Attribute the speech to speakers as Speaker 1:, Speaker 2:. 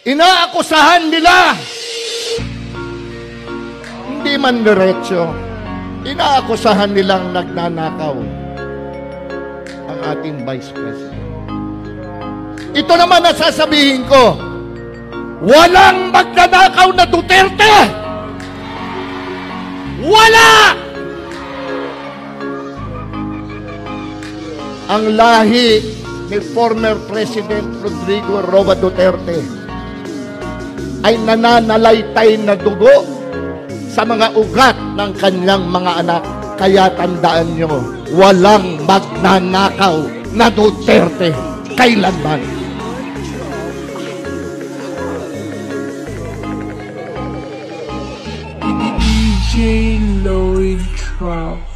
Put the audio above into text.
Speaker 1: Inaakusahan nila, hindi man diretso, inaakusahan nilang nagnanakaw ang ating Vice President. Ito naman ang sasabihin ko, walang magnanakaw na Duterte! Wala! Ang lahi ni former President Rodrigo Roa Duterte ay nananalaytay na dugo sa mga ugat ng kanyang mga anak. Kaya tandaan nyo, walang magnanakaw na Duterte kailanman.
Speaker 2: DJ Lloyd Trout.